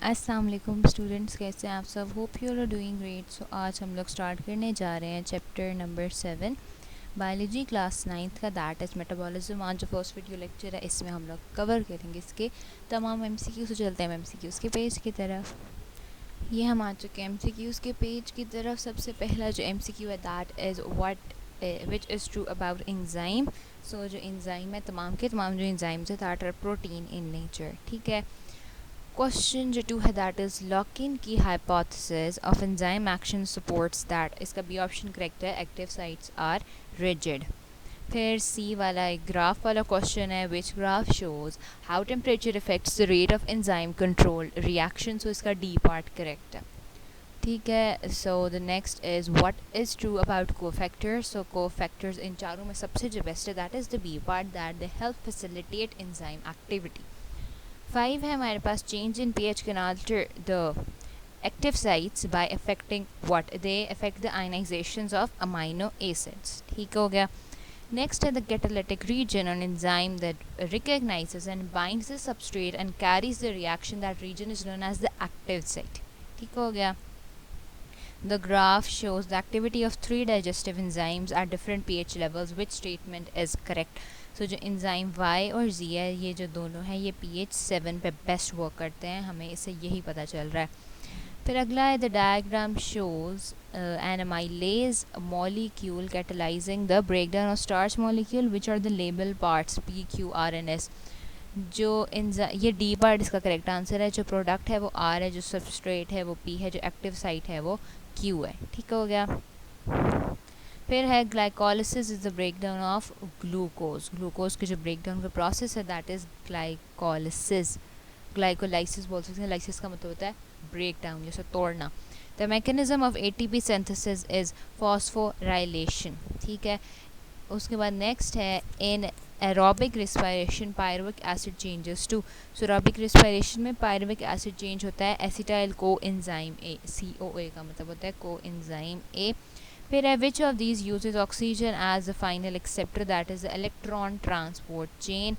अस्सलाम वालेकुम स्टूडेंट्स, कैसे हैं आप सब? Hope you are doing great. So आज हम लोग स्टार्ट करने जा रहे हैं chapter number 7 biology class 9th का, दैट इज़ मेटाबॉलिज्म। आज जो फर्स्ट वीडियो लेक्चर है इसमें हम लोग कवर करेंगे इसके तमाम एमसीक्यू। से चलते हैं एमसीक्यूज़ के पेज की तरफ। ये हम आ चुके हैं एमसीक्यूज़ के पेज की तरफ। सबसे पहला जो एमसीक्यू है that is what which is true about enzyme. So जो एंजाइम है, तमाम के तमाम जो एंजाइम्स है that are protein in nature. ठीक है। क्वेश्चन जो 2 है that is lock and key hypothesis of enzyme action supports that. इसका बी ऑप्शन करेक्ट है, एक्टिव साइट्स आर रिजिड। फिर सी वाला एक ग्राफ वाला क्वेश्चन है, which graph shows how temperature affects the rate of enzyme control reaction. So इसका D part correct है। ठीक है। So the next is what is true about cofactors. So cofactors in चारों में सबसे जो बेस्ट है that is the B part, that they help facilitate enzyme activity. 5 है हमारे पास, change in pH can alter the active sites by affecting what? They affect the ionizations of amino acids. ठीक हो गया। Next है the catalytic region on enzyme that recognizes and binds the substrate and carries the reaction. That region is known as the active site. ठीक हो गया। The graph shows the activity of 3 digestive enzymes at different pH levels. Which statement is correct? So जो enzyme Y और Z है, ये जो दोनों हैं ये pH 7 पे बेस्ट वर्क करते हैं, हमें इससे यही पता चल रहा है। फिर अगला है the diagram shows an amylase molecule catalyzing the breakdown of starch molecule. Which are the label parts P, Q, R and S? जो ये डी पार्ट इसका करेक्ट आंसर है। जो प्रोडक्ट है वो आर है, जो सबस्ट्रेट है वो पी है, जो एक्टिव साइट है वो क्यू है। ठीक हो गया। फिर है glycolysis is the breakdown of glucose. Glucose की जो ब्रेकडाउन का प्रोसेस है दैट इज ग्लाइकोलिसिस। ग्लाइकोलाइसिस बोल सकते हैं, लाइसिस का मतलब होता है ब्रेक डाउन, जैसे तोड़ना। The mechanism of ATP synthesis is phosphorylation. ठीक है। उसके बाद नेक्स्ट है in aerobic respiration pyruvic acid changes to. So aerobic respiration में पायरुविक एसिड चेंज होता है acetyl co enzyme A, COA का मतलब होता है को एंजाइम ए। फिर है which of these uses oxygen as the final acceptor, that is the electron transport chain.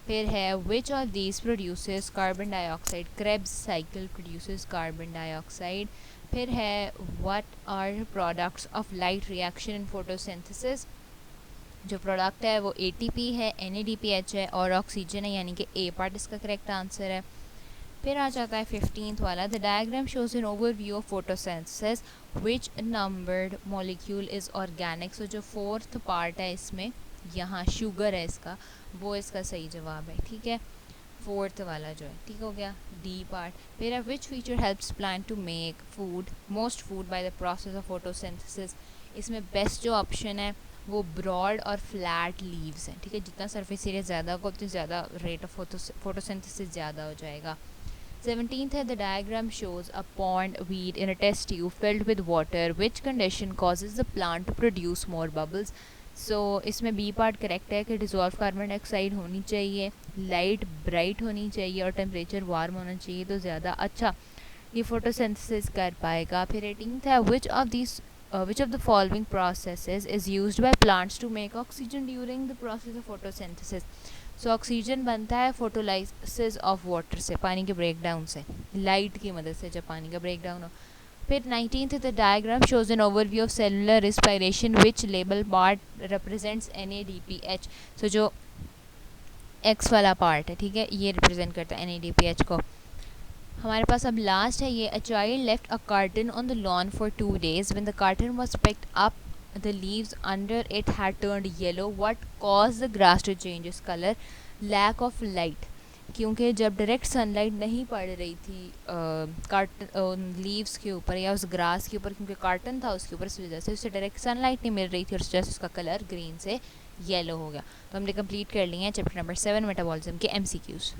फिर है which of these produces carbon dioxide, Krebs cycle produces carbon dioxide. फिर है what are products of light reaction in photosynthesis. जो product है वो ATP है, NADPH है और ऑक्सीजन है, यानी कि ए पार्ट इसका करेक्ट आंसर है। फिर आ जाता है 15th वाला, the diagram shows an overview of photosynthesis which numbered molecule is organic. So जो 4th पार्ट है इसमें, यहाँ शुगर है इसका, वो इसका सही जवाब है। ठीक है, 4th वाला जो है। ठीक हो गया, डी पार्ट। फिर है which feature helps plant to make food most food by the process of photosynthesis. इसमें बेस्ट जो ऑप्शन है वो ब्रॉड और फ्लैट लीव्स हैं। ठीक है, जितना सरफेस एरिया ज़्यादा होगा उतनी ज़्यादा रेट ऑफ फोटोसिंथेसिस ज़्यादा हो जाएगा। 17th है the diagram shows a pond weed in a test tube filled with water, which condition causes the plant to produce more bubbles. So इसमें बी पार्ट करेक्ट है कि डिजॉल्व कार्बन डाइऑक्साइड होनी चाहिए, light bright होनी चाहिए और temperature warm होना चाहिए, तो ज़्यादा अच्छा ये फोटोसिंथेसिस कर पाएगा। फिर 18th है which of the following processes is used by plants to make oxygen during the process of photosynthesis. So oxygen बनता है फोटोलाइसिस ऑफ वाटर से, पानी के ब्रेकडाउन से, लाइट की मदद से जब पानी का ब्रेकडाउन हो। फिर 19th the diagram shows an overview of cellular respiration which label part represents NADPH। सो जो एक्स वाला पार्ट है, ठीक है, ये रिप्रेजेंट करता है NADPH को। हमारे पास अब लास्ट है ये, a child left a carton on the lawn for 2 days when the carton was picked up the leaves under it had turned yellow, what cause the grass to change its colour? Lack of light, क्योंकि जब direct sunlight नहीं पड़ रही थी carton leaves के ऊपर या उस ग्रास के ऊपर, क्योंकि कार्टन था उसके ऊपर, इस वजह से उससे डायरेक्ट सनलाइट नहीं मिल रही थी और उस वजह से उसका कलर ग्रीन से येलो हो गया। तो हमने कंप्लीट कर लिए हैं चैप्टर नंबर 7 मेटाबॉलिज्म के MCQs।